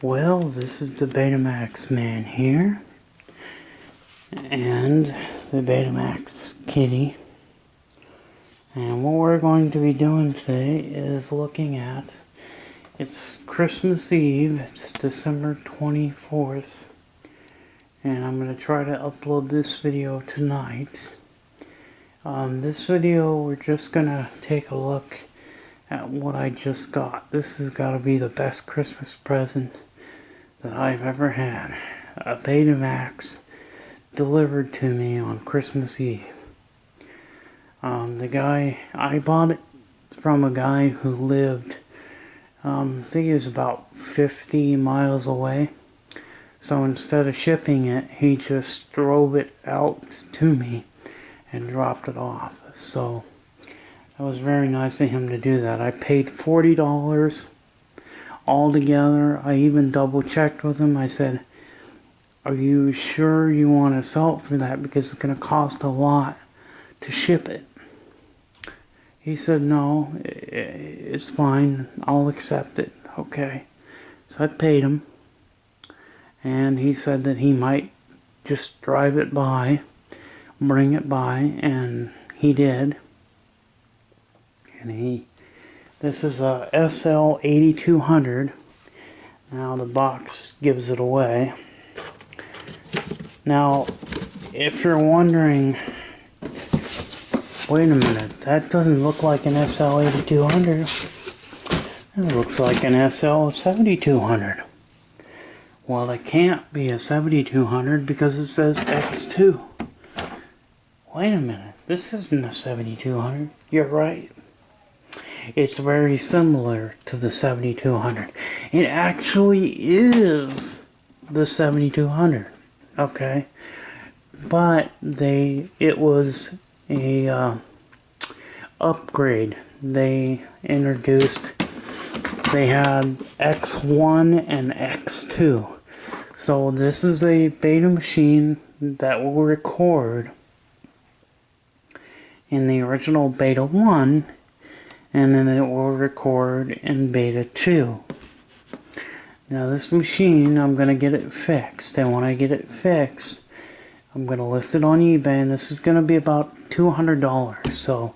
Well, this is the Betamax man here, and the Betamax kitty. And what we're going to be doing today is looking at, it's Christmas Eve, it's December 24th, and I'm going to try to upload this video tonight. This video, we're just going to take a look at what I just got. This has got to be the best Christmas present that I've ever had. A Betamax delivered to me on Christmas Eve. I bought it from a guy who lived, I think he was about 50 miles away. So instead of shipping it, he just drove it out to me and dropped it off. So it was very nice of him to do that. I paid $40 altogether. I even double checked with him. I said, "Are you sure you want to sell it for that? Because it's going to cost a lot to ship it." He said, "No, it's fine. I'll accept it." Okay. So I paid him. And he said that he might just drive it by, bring it by, and he did. And this is a SL-8200. Now the box gives it away. Now, if you're wondering, wait a minute, that doesn't look like an SL-8200. It looks like an SL-7200. Well, it can't be a 7200 because it says X2. Wait a minute, this isn't a 7200. You're right. It's very similar to the 7200. It actually is the 7200. Okay, but it was a upgrade. They had X1 and X2. So this is a beta machine that will record in the original beta 1, and then it will record in beta 2. Now this machine, I'm going to get it fixed, and when I get it fixed, I'm going to list it on eBay, and this is going to be about $200. So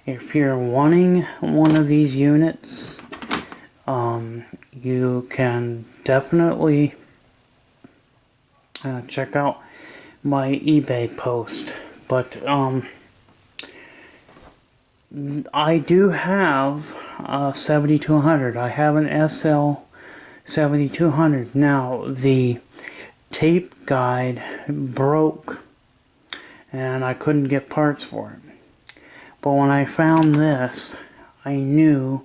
if you're wanting one of these units, you can definitely check out my eBay post. But I do have a 7200. I have an SL-7200. Now the tape guide broke and I couldn't get parts for it. But when I found this, I knew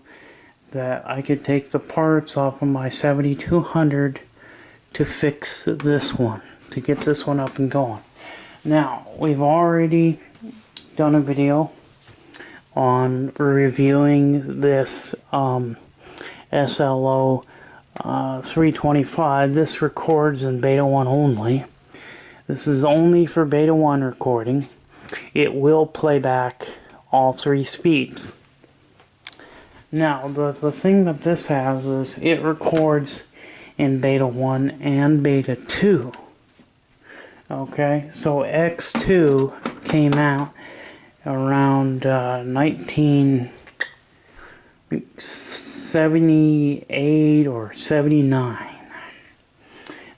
that I could take the parts off of my 7200 to fix this one, to get this one up and going. Now, we've already done a video on reviewing this SL-325. This records in beta 1 only. This is only for beta 1 recording. It will play back all 3 speeds. Now, the thing that this has is it records in beta 1 and beta 2. Okay, so X2 came out around 1978 or 79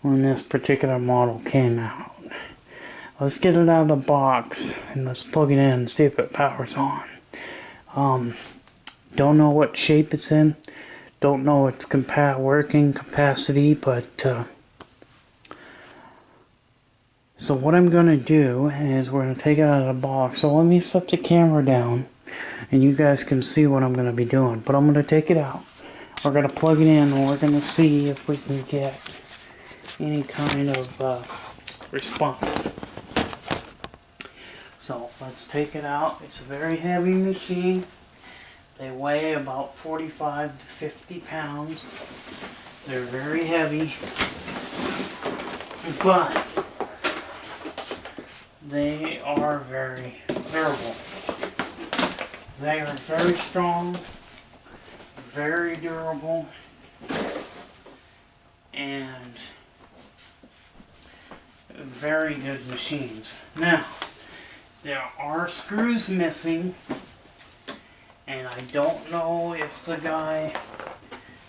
when this particular model came out. Let's get it out of the box and let's plug it in and see if it powers on. Don't know what shape it's in, don't know its working capacity, but so what I'm going to do is we're going to take it out of the box. So let me set the camera down and you guys can see what I'm going to be doing. But I'm going to take it out. We're going to plug it in and we're going to see if we can get any kind of response. So let's take it out. It's a very heavy machine. They weigh about 45 to 50 pounds. They're very heavy. But they are very durable. They are very strong, very durable, and very good machines. Now, there are screws missing, and I don't know if the guy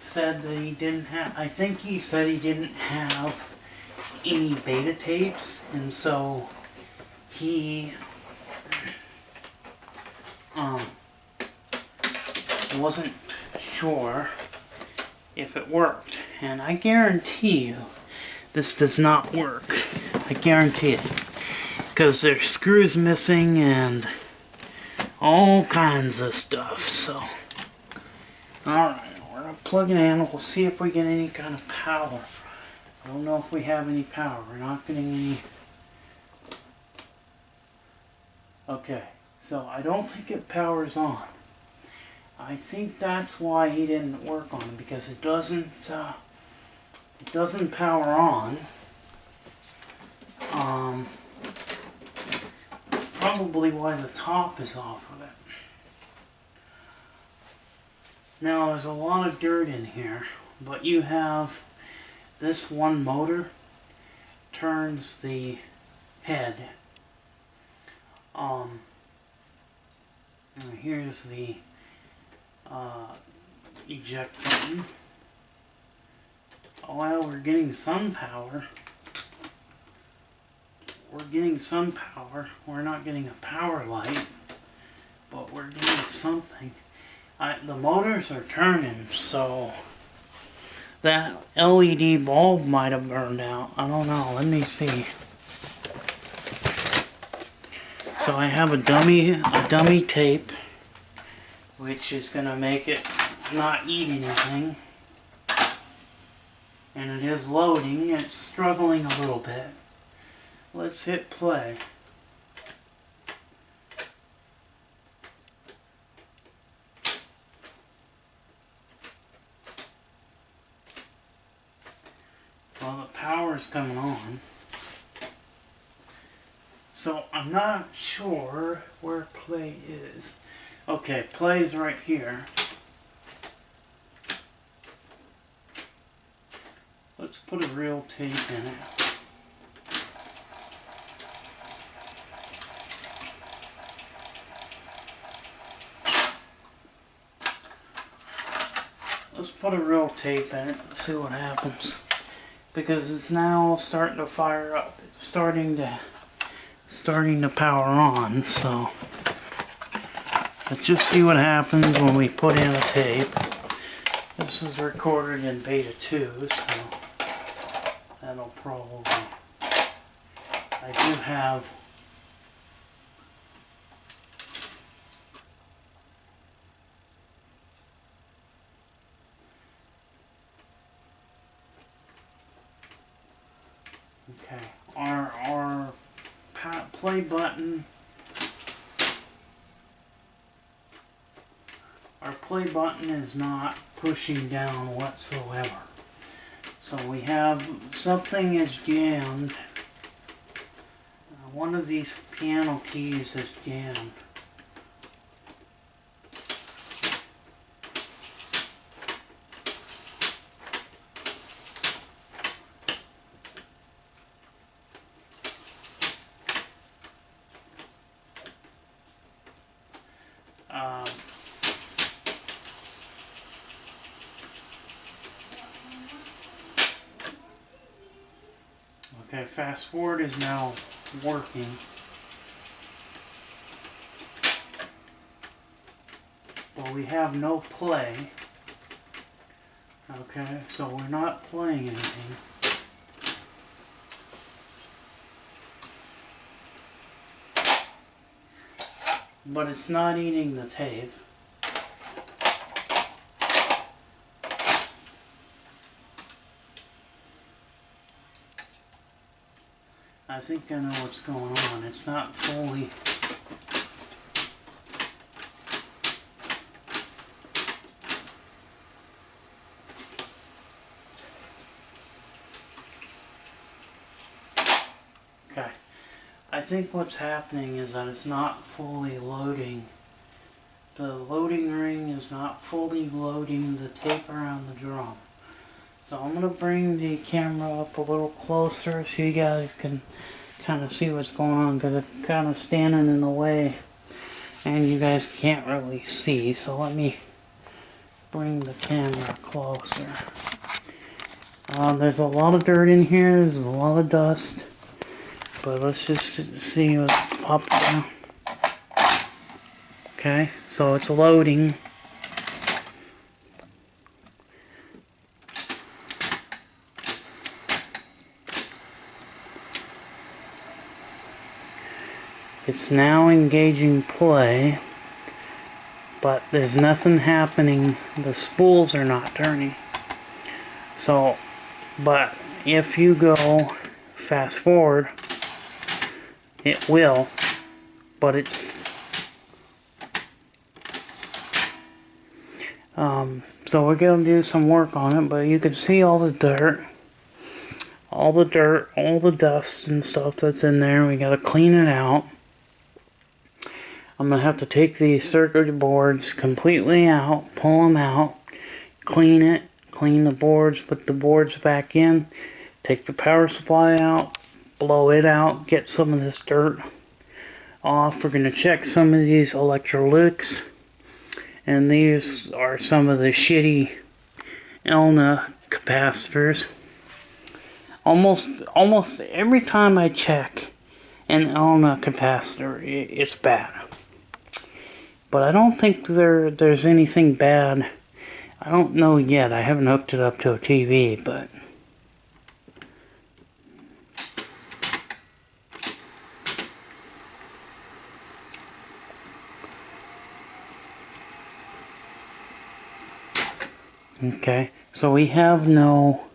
said that he didn't have, I think he said he didn't have any beta tapes, and so he wasn't sure if it worked. And I guarantee you this does not work. I guarantee it. Because there's screws missing and all kinds of stuff. So, alright, we're going to plug it in. We'll see if we get any kind of power. I don't know if we have any power. We're not getting any. Okay, so I don't think it powers on. I think that's why he didn't work on it, because it doesn't power on. That's probably why the top is off of it. Now there's a lot of dirt in here, but you have this one motor turns the head. And here's the eject button. While we're getting some power, we're not getting a power light, but we're getting something. The motors are turning, so that LED bulb might have burned out. I don't know. Let me see. So I have a dummy tape, which is going to make it not eat anything. And it is loading. It's struggling a little bit. Let's hit play. Well, the power's coming on. So I'm not sure where play is. Okay, play is right here. Let's put a real tape in it. Let's put a real tape in it, see what happens. Because it's now starting to fire up. It's starting to power on, so let's just see what happens when we put in a tape. This is recorded in beta 2, so that'll probably, I do have okay, our play button. Our play button is not pushing down whatsoever. So we have something is jammed. One of these piano keys is jammed. Okay, fast forward is now working. But we have no play. Okay, so we're not playing anything. But it's not eating the tape. I think I know what's going on. It's not fully... Okay. I think what's happening is that it's not fully loading. The loading ring is not fully loading the tape around the drum. So I'm going to bring the camera up a little closer so you guys can kind of see what's going on, because it's kind of standing in the way and you guys can't really see. So let me bring the camera closer. There's a lot of dirt in here, there's a lot of dust, but let's just see what's popped down. Okay, so it's loading. It's now engaging play, but there's nothing happening. The spools are not turning. So, but if you go fast forward, it will, but it's so we're gonna do some work on it. But you can see all the dirt, all the dust and stuff that's in there. We gotta clean it out. I'm gonna have to take these circuit boards completely out, pull them out, clean it, clean the boards, put the boards back in, take the power supply out, blow it out, get some of this dirt off. We're gonna check some of these electrolytics, and these are some of the shitty Elna capacitors. Almost every time I check an Elna capacitor, it's bad. But I don't think there's anything bad. I don't know yet. I haven't hooked it up to a TV, but okay. So we have no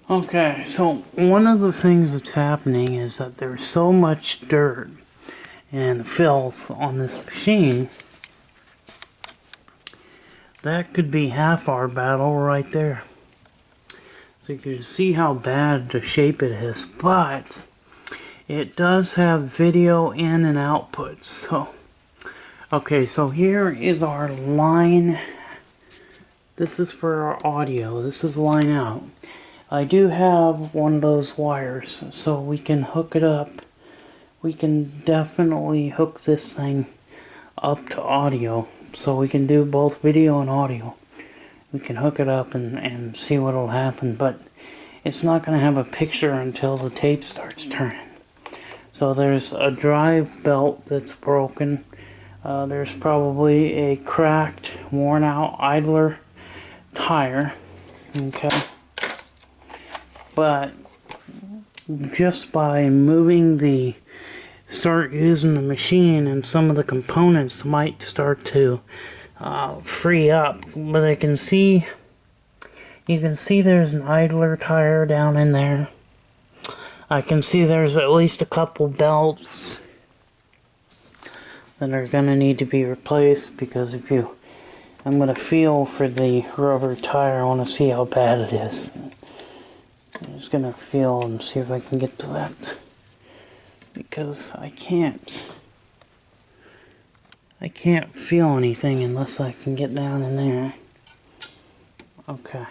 okay, so one of the things that's happening is that there's so much dirt and filth on this machine. That could be half our battle right there. So you can see how bad the shape it is, but it does have video in and output. So, okay, so here is our line. This is for our audio. This is line out. I do have one of those wires, so we can hook it up. We can definitely hook this thing up to audio, so we can do both video and audio. We can hook it up and see what will happen, but it's not going to have a picture until the tape starts turning. So there's a drive belt that's broken. There's probably a cracked, worn out idler tire. Okay. But just by start using the machine, and some of the components might start to free up. But you can see there's an idler tire down in there. I can see there's at least a couple belts that are gonna need to be replaced, because I'm gonna feel for the rubber tire. I want to see how bad it is. I'm just gonna feel and see if I can get to that, because I can't feel anything unless I can get down in there. Okay.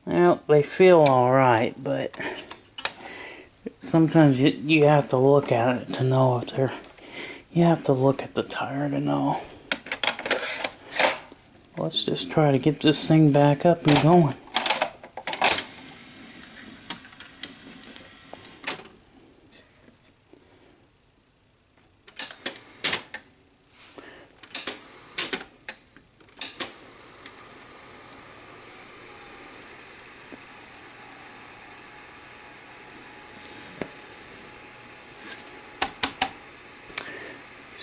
Well, they feel alright, but sometimes you have to look at it to know if they're... You have to look at the tire to know. Let's just try to get this thing back up and going.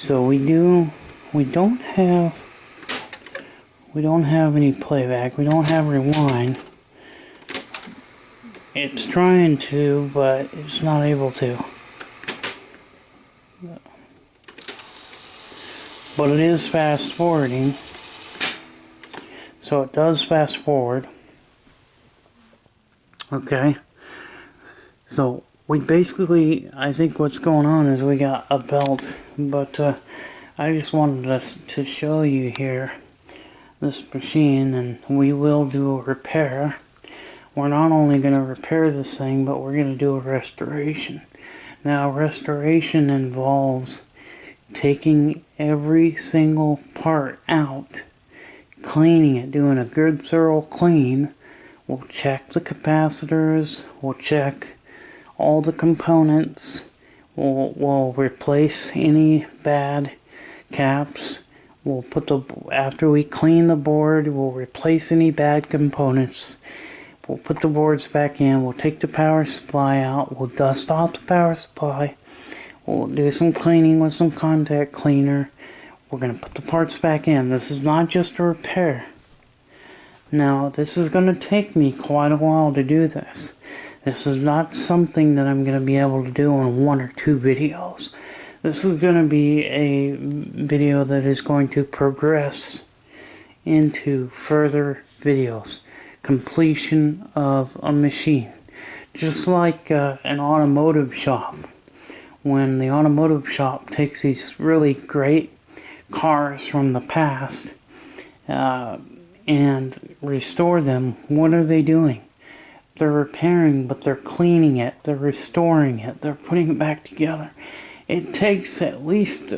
So we don't have any playback. We don't have rewind. It's trying to, but it's not able to. but it is fast forwarding. So it does fast forward. Okay. So we basically, I think what's going on is we got a belt, but I just wanted to show you here this machine, and we will do a repair. We're not only going to repair this thing, but we're going to do a restoration. Now, restoration involves taking every single part out, cleaning it, doing a good thorough clean. We'll check the capacitors, we'll check all the components, we'll replace any bad caps. We'll put after we clean the board, we'll replace any bad components. We'll put the boards back in, we'll take the power supply out, we'll dust off the power supply, we'll do some cleaning with some contact cleaner. We're going to put the parts back in. This is not just a repair. Now, this is going to take me quite a while to do this. This is not something that I'm going to be able to do in 1 or 2 videos. This is going to be a video that is going to progress into further videos. Completion of a machine. Just like an automotive shop. When the automotive shop takes these really great cars from the past and restore them, what are they doing? They're repairing, but they're cleaning it, they're restoring it, they're putting it back together. It takes at least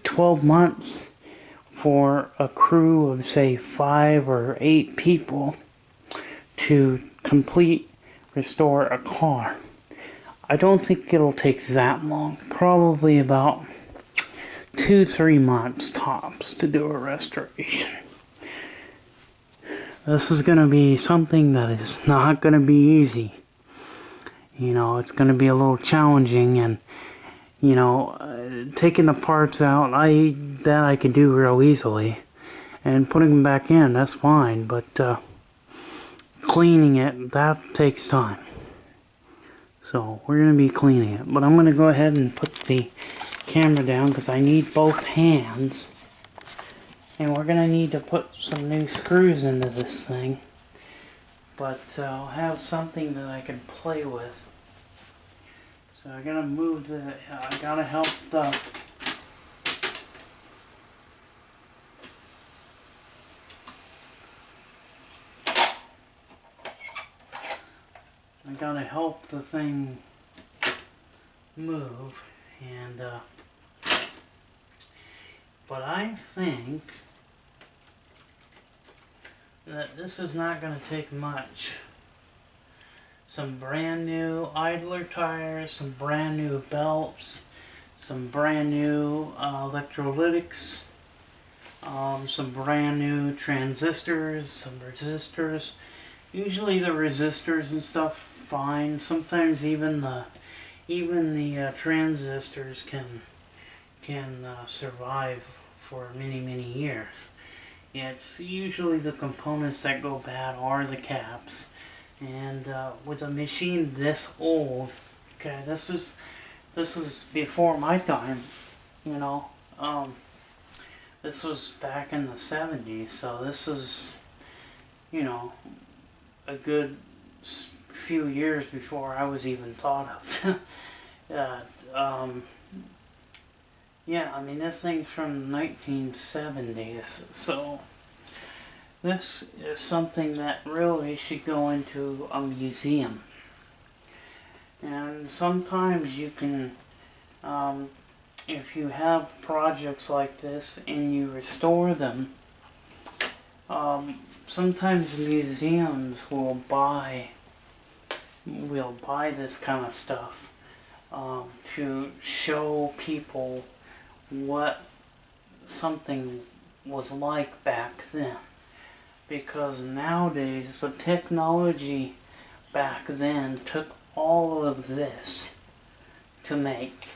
12 months for a crew of, say, 5 or 8 people to restore a car. I don't think it'll take that long. Probably about 2-3 months tops to do a restoration. This is going to be something that is not going to be easy. You know, it's going to be a little challenging, and you know, taking the parts out, that I can do real easily, and putting them back in, that's fine, but cleaning it, that takes time. So we're going to be cleaning it, but I'm going to go ahead and put the camera down because I need both hands, and we're going to need to put some new screws into this thing, but I'll have something that I can play with. So I gotta move I gotta help the thing move, and but I think that this is not gonna take much. Some brand new idler tires, some brand new belts, some brand new electrolytics, some brand new transistors, some resistors. Usually the resistors and stuff fine. Sometimes even the transistors can survive for many years. It's usually the components that go bad are the caps. And with a machine this old, okay, this is before my time, you know. This was back in the 70s, so this is, you know, a good few years before I was even thought of. Yeah, I mean, this thing's from the 1970s, so this is something that really should go into a museum. And sometimes you can, if you have projects like this and you restore them, sometimes museums will buy this kind of stuff to show people what something was like back then. Because nowadays the technology back then took all of this to make.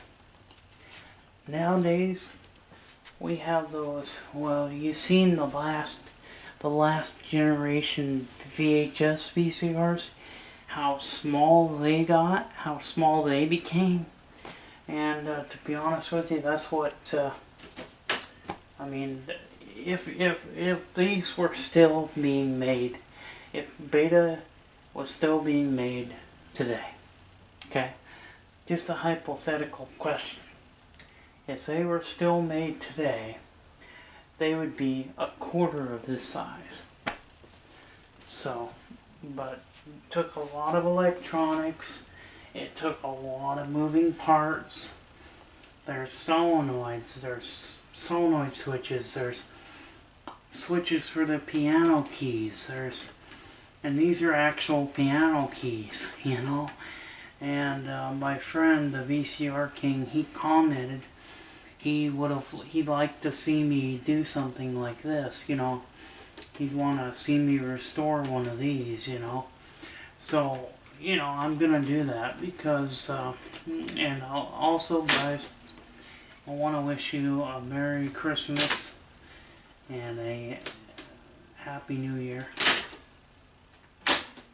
Nowadays we have those, well, you've seen the last generation VHS VCRs, how small they got, how small they became. And to be honest with you, that's what I mean, if these were still being made, if Beta was still being made today, okay, just a hypothetical question. If they were still made today, they would be a quarter of this size. So, but it took a lot of electronics, it took a lot of moving parts. There's solenoids, there's solenoid switches, there's switches for the piano keys, and these are actual piano keys, you know. And my friend, the VCR King, he commented he'd like to see me do something like this, you know. He'd want to see me restore one of these, you know. So, you know, I'm gonna do that because, and also, guys, I want to wish you a Merry Christmas and a Happy New Year.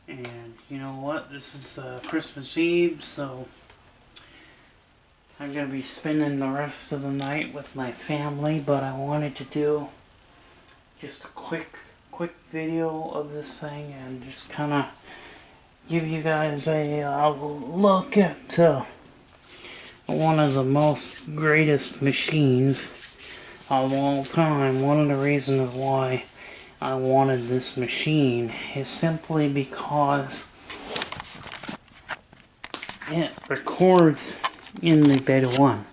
And you know what? This is Christmas Eve, so I'm going to be spending the rest of the night with my family, but I wanted to do just a quick video of this thing and just kind of give you guys a look at one of the most greatest machines of all time. One of the reasons why I wanted this machine is simply because it records in the Beta 1.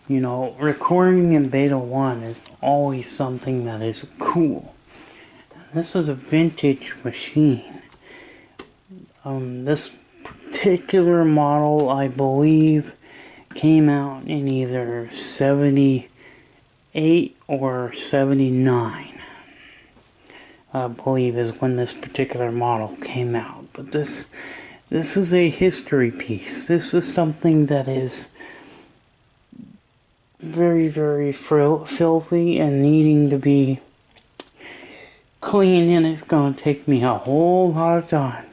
You know, recording in Beta 1 is always something that is cool. This is a vintage machine. This particular model, I believe, came out in either 78 or 79. I believe is when this particular model came out. But this is a history piece. This is something that is very, very filthy and needing to be cleaned, and it's going to take me a whole lot of time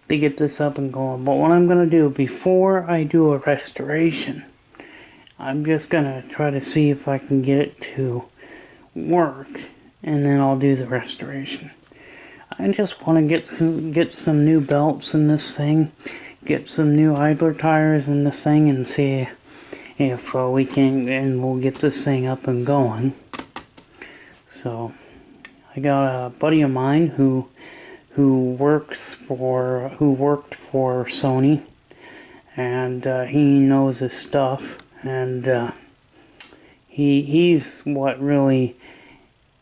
to get this up and going. But what I'm going to do before I do a restoration, I'm just going to try to see if I can get it to work, and then I'll do the restoration. I just want to get some new belts in this thing, get some new idler tires in this thing, and see if we can, and we'll get this thing up and going. So I got a buddy of mine who worked for Sony, and he knows his stuff, and he's what really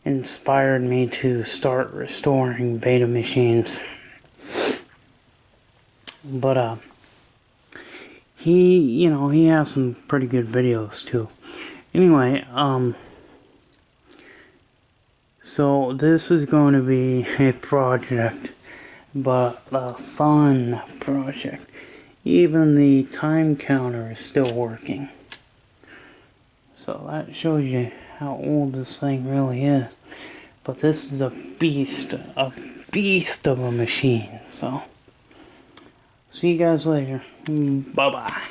inspired me to start restoring Beta machines. But he has some pretty good videos too. Anyway, so this is going to be a project, but a fun project. Even the time counter is still working. So that shows you how old this thing really is. But this is a beast of a machine. So, see you guys later. Bye-bye.